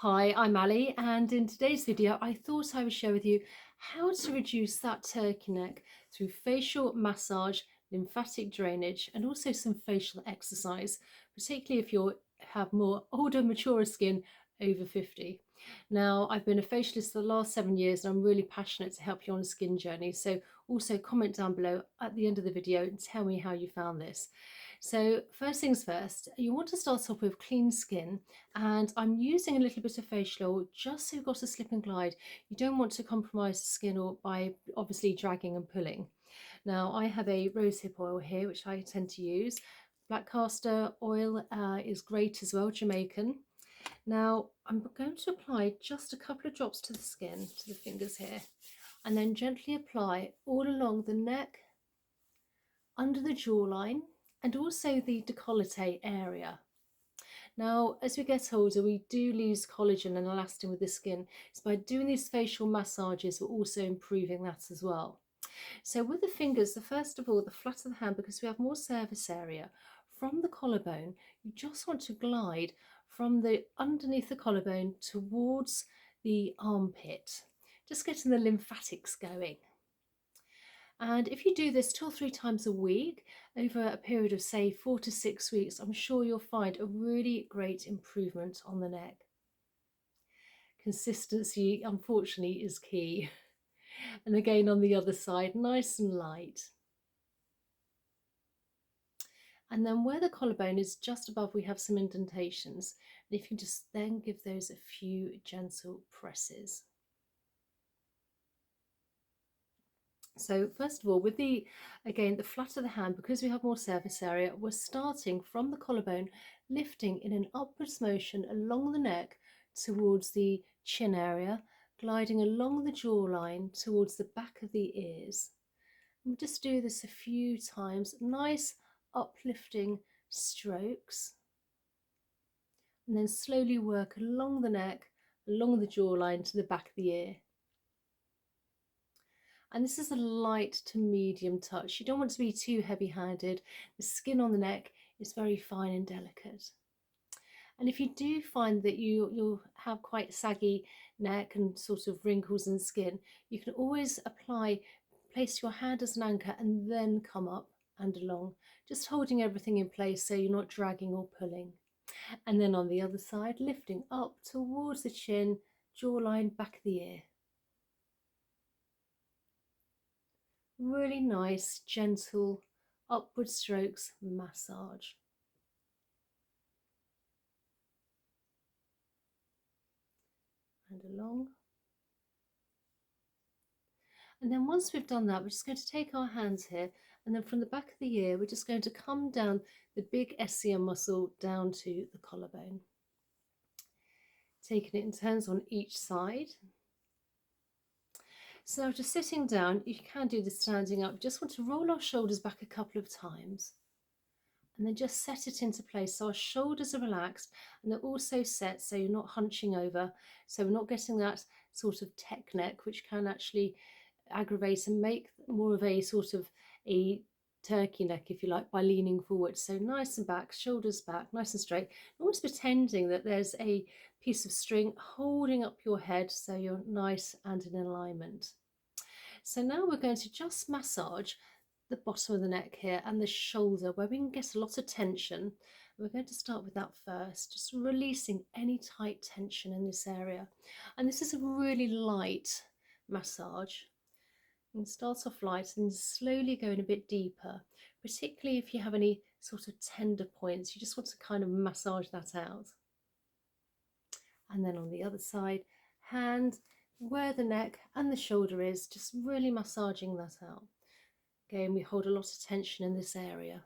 Hi, I'm Ali, and in today's video I thought I would share with you how to reduce that turkey neck through facial massage, lymphatic drainage, and also some facial exercise, particularly if you have more older, mature skin over 50. Now, I've been a facialist for the last 7 years and I'm really passionate to help you on a skin journey, so also comment down below at the end of the video and tell me how you found this. So first things first, you want to start off with clean skin, and I'm using a little bit of facial oil just so you've got a slip and glide. You don't want to compromise the skin or by obviously dragging and pulling. Now I have a rosehip oil here which I tend to use. Black castor oil is great as well, Jamaican. Now I'm going to apply just a couple of drops to the skin, to the fingers here, and then gently apply all along the neck, under the jawline, and also the décolleté area. Now, as we get older, we do lose collagen and elastin with the skin. So by doing these facial massages, we're also improving that as well. So with the fingers, first of all, the flat of the hand, because we have more surface area, from the collarbone, you just want to glide from the underneath the collarbone towards the armpit, just getting the lymphatics going. And if you do this 2 or 3 times a week over a period of say 4 to 6 weeks, I'm sure you'll find a really great improvement on the neck. Consistency, unfortunately, is key. And again, on the other side, nice and light. And then where the collarbone is just above, we have some indentations. And if you just then give those a few gentle presses. So first of all, with the flat of the hand, because we have more surface area, we're starting from the collarbone, lifting in an upwards motion along the neck towards the chin area, gliding along the jawline towards the back of the ears. We'll just do this a few times, nice uplifting strokes, and then slowly work along the neck, along the jawline to the back of the ear. And this is a light to medium touch. You don't want to be too heavy-handed. The skin on the neck is very fine and delicate. And if you do find that you'll have quite saggy neck and sort of wrinkles in skin, you can always place your hand as an anchor and then come up and along, just holding everything in place so you're not dragging or pulling. And then on the other side, lifting up towards the chin, jawline, back of the ear. Really nice, gentle, upward strokes massage. And along. And then once we've done that, we're just going to take our hands here, and then from the back of the ear, we're just going to come down the big SCM muscle down to the collarbone. Taking it in turns on each side. So now just sitting down, you can do this standing up. Just want to roll our shoulders back a couple of times and then just set it into place so our shoulders are relaxed and they're also set so you're not hunching over, so we're not getting that sort of tech neck, which can actually aggravate and make more of a sort of a turkey neck, if you like, by leaning forward. So nice and back, shoulders back, nice and straight, almost pretending that there's a piece of string holding up your head so you're nice and in alignment. So now we're going to just massage the bottom of the neck here and the shoulder where we can get a lot of tension. We're going to start with that first, just releasing any tight tension in this area. And this is a really light massage. You can start off light and slowly going a bit deeper, particularly if you have any sort of tender points. You just want to kind of massage that out. And then on the other side, hand where the neck and the shoulder is, just really massaging that out. Again, we hold a lot of tension in this area.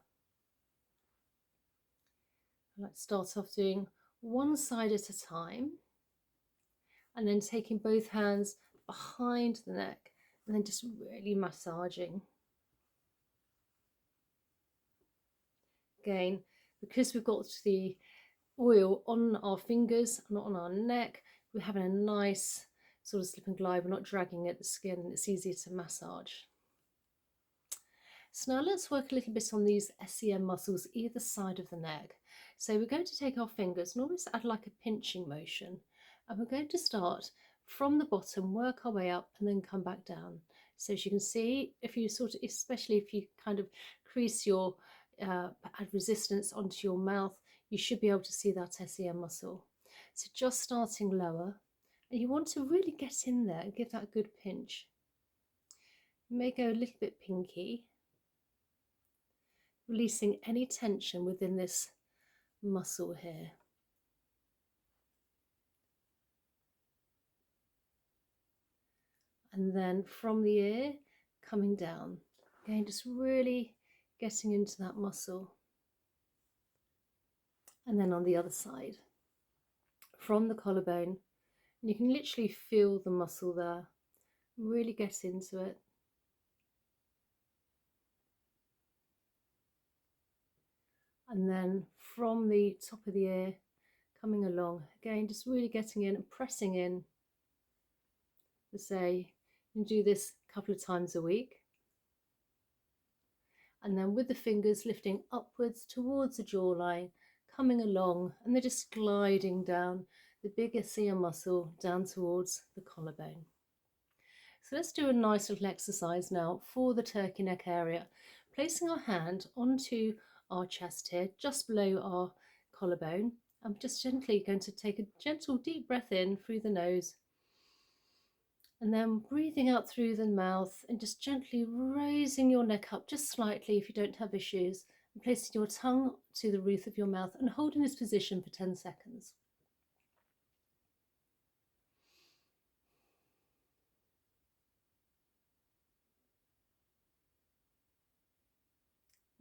Let's start off doing one side at a time, and then taking both hands behind the neck and then just really massaging. Again, because we've got the oil on our fingers, not on our neck, we're having a nice sort of slip and glide. We're not dragging at the skin and it's easier to massage. So now let's work a little bit on these SCM muscles either side of the neck. So we're going to take our fingers and almost add like a pinching motion And we're going to start from the bottom, work our way up, and then come back down. So as you can see, if you sort of, especially if you kind of crease your, add resistance onto your mouth, you should be able to see that SEM muscle. So just starting lower, and you want to really get in there and give that a good pinch. You may go a little bit pinky, releasing any tension within this muscle here. And then from the ear, coming down. Again, just really getting into that muscle. And then on the other side, from the collarbone, and you can literally feel the muscle there. Really get into it. And then from the top of the ear, coming along. Again, just really getting in and pressing in. To say, you can do this a couple of times a week. And then with the fingers lifting upwards towards the jawline, coming along, and they're just gliding down the big SEM muscle down towards the collarbone. So let's do a nice little exercise now for the turkey neck area, placing our hand onto our chest here, just below our collarbone. I'm just gently going to take a gentle deep breath in through the nose, and then breathing out through the mouth and just gently raising your neck up just slightly if you don't have issues, and placing your tongue to the roof of your mouth and holding this position for 10 seconds.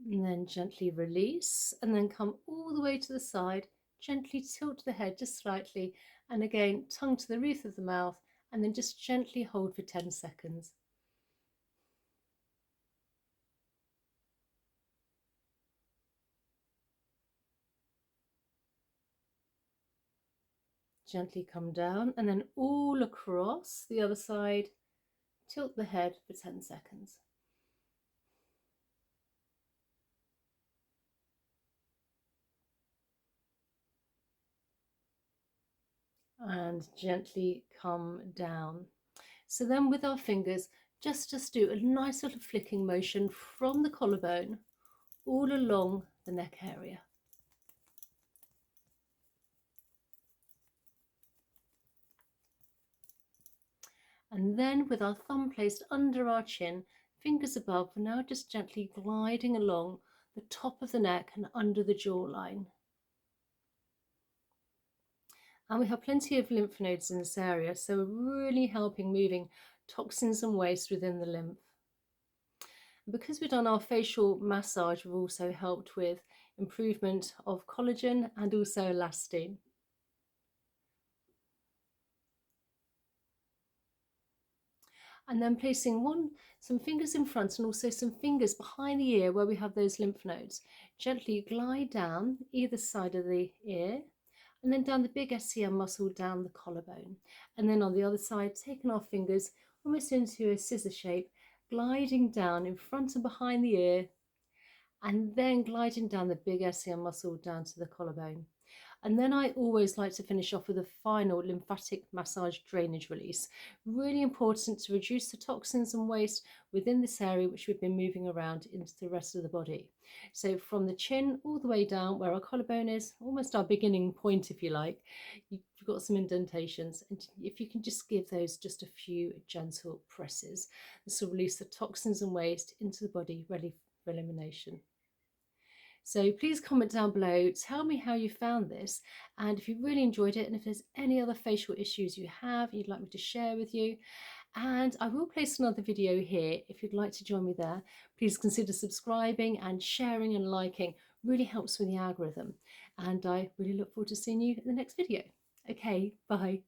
And then gently release, and then come all the way to the side, gently tilt the head just slightly, and again tongue to the roof of the mouth, and then just gently hold for 10 seconds. Gently come down, and then all across the other side, tilt the head for 10 seconds. And gently come down. So then with our fingers, just do a nice little flicking motion from the collarbone all along the neck area. And then with our thumb placed under our chin, fingers above, we're now just gently gliding along the top of the neck and under the jawline. And we have plenty of lymph nodes in this area, so we're really helping moving toxins and waste within the lymph. And because we've done our facial massage, we've also helped with improvement of collagen and also elastin. And then placing some fingers in front and also some fingers behind the ear where we have those lymph nodes. Gently glide down either side of the ear, and then down the big SEM muscle down the collarbone. And then on the other side, taking our fingers almost into a scissor shape, gliding down in front and behind the ear, and then gliding down the big SEM muscle down to the collarbone. And then I always like to finish off with a final lymphatic massage drainage release. Really important to reduce the toxins and waste within this area which we've been moving around into the rest of the body. So from the chin all the way down where our collarbone is, almost our beginning point if you like, you've got some indentations, and if you can just give those just a few gentle presses, this will release the toxins and waste into the body, ready for elimination. So please comment down below, tell me how you found this, and if you really enjoyed it, and if there's any other facial issues you have you'd like me to share with you. And I will place another video here if you'd like to join me there. Please consider subscribing and sharing and liking. Really helps with the algorithm. And I really look forward to seeing you in the next video. Okay, bye.